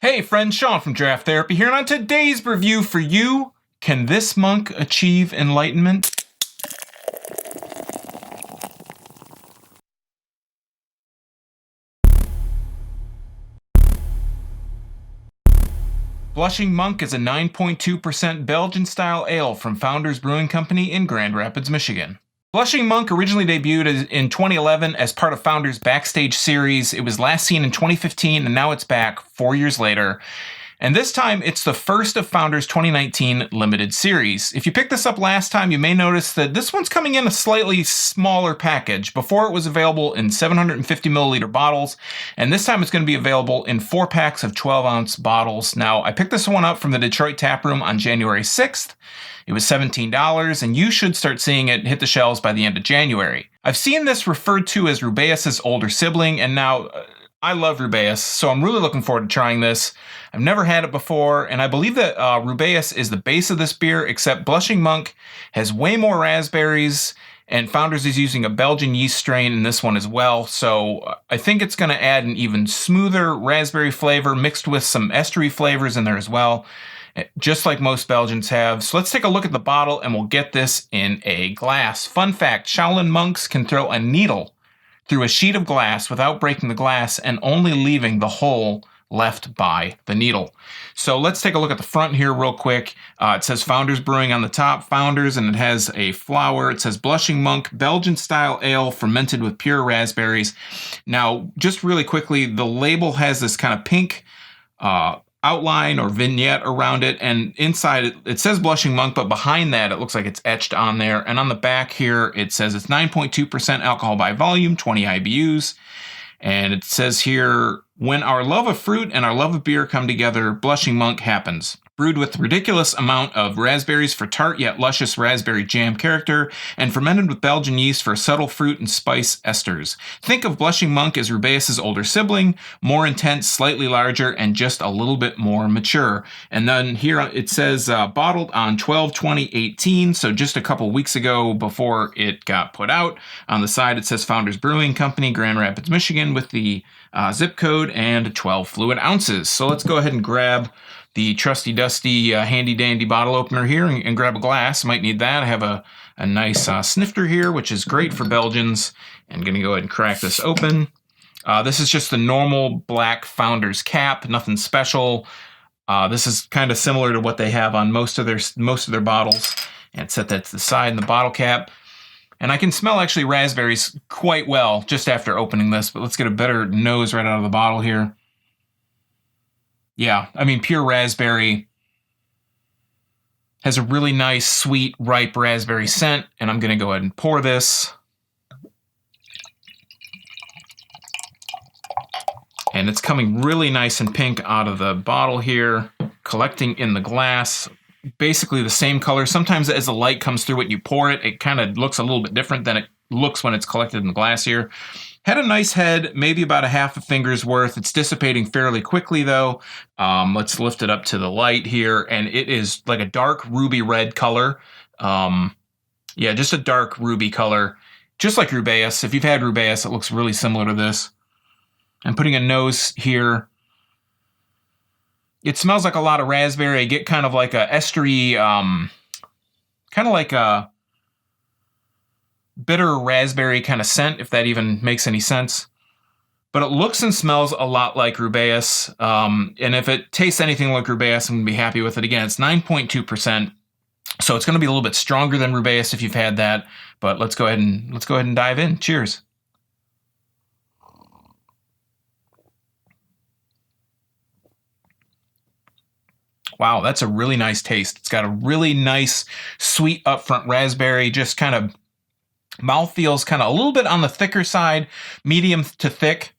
Hey friends, Sean from Draft Therapy here, and on today's review for you, can this monk achieve enlightenment? Blushing Monk is a 9.2% Belgian Style Ale from Founders Brewing Company in Grand Rapids, Michigan. Blushing Monk originally debuted in 2011 as part of Founders' Backstage series. It was last seen in 2015, and now it's back 4 years later. And this time, it's the first of Founders' 2019 limited series. If you picked this up last time, you may notice that this one's coming in a slightly smaller package. Before, it was available in 750 milliliter bottles, and this time it's going to be available in 4 packs of 12-ounce bottles. Now, I picked this one up from the Detroit Tap Room on January 6th. It was $17, and you should start seeing it hit the shelves by the end of January. I've seen this referred to as Rubaeus' older sibling, and now I love Rubaeus, so I'm really looking forward to trying this. I've never had it before, and I believe that Rubaeus is the base of this beer, except Blushing Monk has way more raspberries, and Founders is using a Belgian yeast strain in this one as well, so I think it's going to add an even smoother raspberry flavor mixed with some estery flavors in there as well, just like most Belgians have. So let's take a look at the bottle, and we'll get this in a glass. Fun fact, Shaolin monks can throw a needle through a sheet of glass without breaking the glass and only leaving the hole left by the needle. So let's take a look at the front here real quick. It says Founders Brewing on the top, Founders, and it has a flower. It says Blushing Monk Belgian Style Ale fermented with pure raspberries. Now, just really quickly, the label has this kind of pink outline or vignette around it, and inside it says Blushing Monk, but behind that it looks like it's etched on there. And on the back here it says it's 9.2% alcohol by volume, 20 IBUs, and it says here, when our love of fruit and our love of beer come together, Blushing Monk happens. Brewed with ridiculous amount of raspberries for tart yet luscious raspberry jam character, and fermented with Belgian yeast for subtle fruit and spice esters. Think of Blushing Monk as Rubaeus' older sibling, more intense, slightly larger, and just a little bit more mature. And then here it says bottled on 12/20/18, so just a couple weeks ago before it got put out. On the side it says Founders Brewing Company, Grand Rapids, Michigan, with the zip code and 12 fluid ounces. So let's go ahead and grab the trusty dusty handy dandy bottle opener here and grab a glass. Might need that. I have a nice snifter here, which is great for Belgians. I'm going to go ahead and crack this open. This is just the normal black Founders cap, nothing special. This is kind of similar to what they have on most of their bottles. And set that to the side in the bottle cap. And I can smell actually raspberries quite well just after opening this, but let's get a better nose right out of the bottle here. Yeah, I mean, pure raspberry has a really nice, sweet, ripe raspberry scent, and I'm going to go ahead and pour this. And it's coming really nice and pink out of the bottle here, collecting in the glass. Basically the same color. Sometimes as the light comes through it, you pour it, it kind of looks a little bit different than it looks when it's collected in the glass here. Had a nice head, maybe about a half a finger's worth. It's dissipating fairly quickly though. Let's lift it up to the light here, and it is like a dark ruby red color. Yeah, just a dark ruby color, just like Rubaeus. If you've had Rubaeus, it looks really similar to this. I'm putting a nose here. It smells like a lot of raspberry. I get kind of like a estery, kind of like a bitter raspberry kind of scent, if that even makes any sense. But it looks and smells a lot like Rubaeus. And if it tastes anything like Rubaeus, I'm going to be happy with it. Again, it's 9.2%. So it's going to be a little bit stronger than Rubaeus if you've had that. But let's go ahead and dive in. Cheers. Wow, that's a really nice taste. It's got a really nice, sweet upfront raspberry, just kind of mouthfeels kind of a little bit on the thicker side, medium to thick.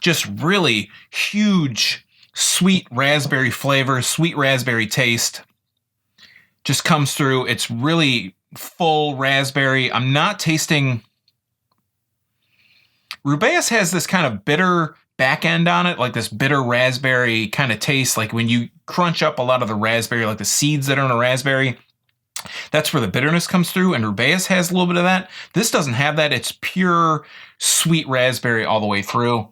Just really huge, sweet raspberry flavor, sweet raspberry taste. Just comes through. It's really full raspberry. I'm not tasting... Rubaeus has this kind of bitter back end on it, like this bitter raspberry kind of taste, like when you crunch up a lot of the raspberry, like the seeds that are in a raspberry. That's where the bitterness comes through, and Rubaeus has a little bit of that. This doesn't have that. It's pure sweet raspberry all the way through.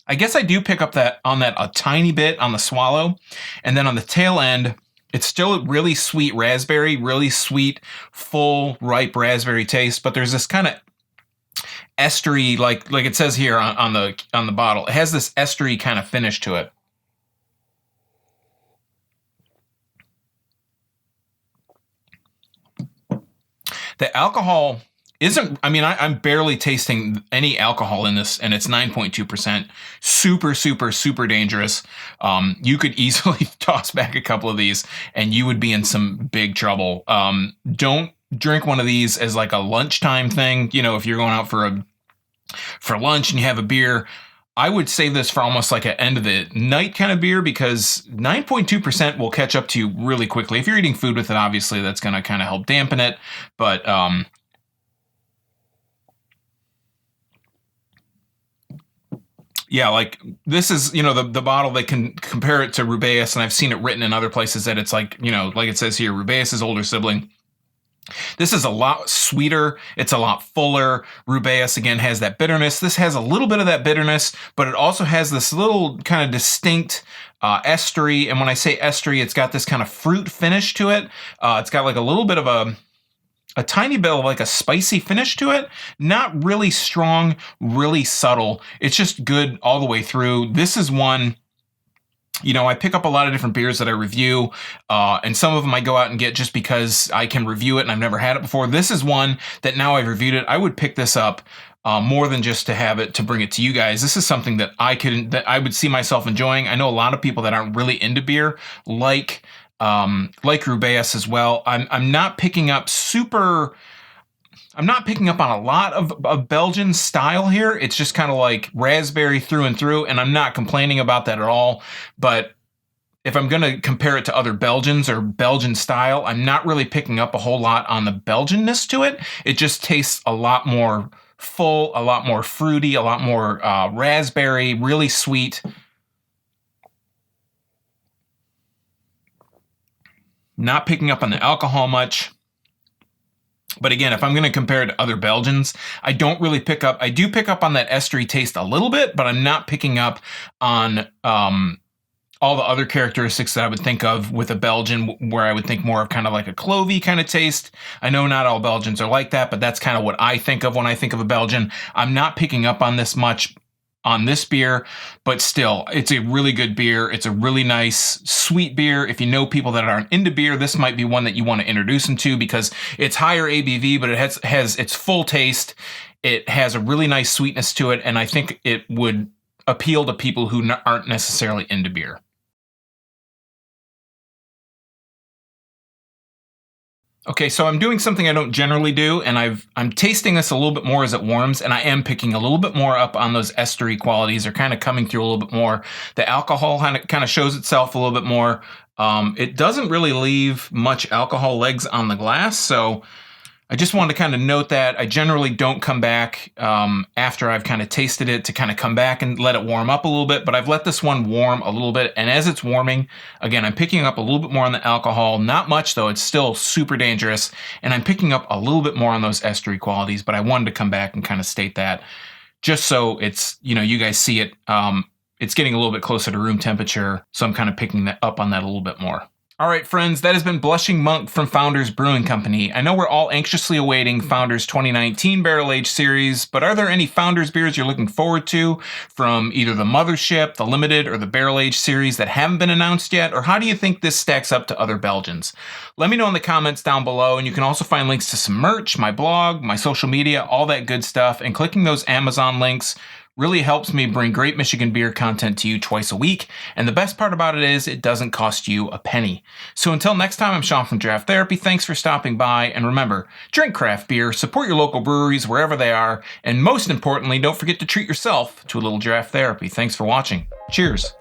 I guess I do pick up that on that a tiny bit on the swallow, and then on the tail end, it's still really sweet raspberry, really sweet, full, ripe raspberry taste, but there's this kind of estery, like it says here on the bottle. It has this estery kind of finish to it. The alcohol isn't, I mean, I'm barely tasting any alcohol in this, and it's 9.2%. Super, super, super dangerous. You could easily toss back a couple of these and you would be in some big trouble. Don't drink one of these as like a lunchtime thing. You know, if you're going out for lunch and you have a beer, I would save this for almost like an end of the night kind of beer, because 9.2% will catch up to you really quickly. If you're eating food with it, obviously that's going to kind of help dampen it. But yeah, like this is, you know, the bottle, they can compare it to Rubaeus, and I've seen it written in other places that it's like, you know, like it says here, Rubaeus' older sibling. This is a lot sweeter. It's a lot fuller. Rubaeus, again, has that bitterness. This has a little bit of that bitterness, but it also has this little kind of distinct estery. And when I say estery, it's got this kind of fruit finish to it. It's got like a little bit of a tiny bit of like a spicy finish to it. Not really strong, really subtle. It's just good all the way through. This is one, you know, I pick up a lot of different beers that I review, and some of them I go out and get just because I can review it and I've never had it before. This is one that now I've reviewed it, I would pick this up more than just to have it, to bring it to you guys. This is something that I would see myself enjoying. I know a lot of people that aren't really into beer like Rubaeus as well. I'm not picking up on a lot of Belgian style here. It's just kind of like raspberry through and through, and I'm not complaining about that at all. But if I'm going to compare it to other Belgians or Belgian style, I'm not really picking up a whole lot on the Belgianness to it. It just tastes a lot more full, a lot more fruity, a lot more raspberry, really sweet. Not picking up on the alcohol much. But again, if I'm going to compare it to other Belgians, I do pick up on that estery taste a little bit, but I'm not picking up on all the other characteristics that I would think of with a Belgian, where I would think more of kind of like a clovey kind of taste. I know not all Belgians are like that, but that's kind of what I think of when I think of a Belgian. I'm not picking up on this much on this beer, but still, it's a really good beer. It's a really nice, sweet beer. If you know people that aren't into beer, this might be one that you want to introduce them to, because it's higher ABV, but it has its full taste. It has a really nice sweetness to it, and I think it would appeal to people who aren't necessarily into beer. Okay, so I'm doing something I don't generally do, and I'm tasting this a little bit more as it warms, and I am picking a little bit more up on those estery qualities. They're kind of coming through a little bit more. The alcohol kind of shows itself a little bit more. It doesn't really leave much alcohol legs on the glass, so I just wanted to kind of note that. I generally don't come back after I've kind of tasted it to kind of come back and let it warm up a little bit, but I've let this one warm a little bit, and as it's warming, again, I'm picking up a little bit more on the alcohol. Not much, though. It's still super dangerous, and I'm picking up a little bit more on those estery qualities, but I wanted to come back and kind of state that just so it's, you know, you guys see it. It's getting a little bit closer to room temperature, so I'm kind of picking that up on that a little bit more. All right, friends, that has been Blushing Monk from Founders Brewing Company. I know we're all anxiously awaiting Founders 2019 Barrel Age Series, but are there any Founders beers you're looking forward to from either the Mothership, the Limited, or the Barrel Age Series that haven't been announced yet? Or how do you think this stacks up to other Belgians? Let me know in the comments down below, and you can also find links to some merch, my blog, my social media, all that good stuff, and clicking those Amazon links really helps me bring great Michigan beer content to you twice a week, and the best part about it is it doesn't cost you a penny. So until next time, I'm Sean from Draft Therapy. Thanks for stopping by, and remember, drink craft beer, support your local breweries wherever they are, and most importantly, don't forget to treat yourself to a little draft therapy. Thanks for watching. Cheers.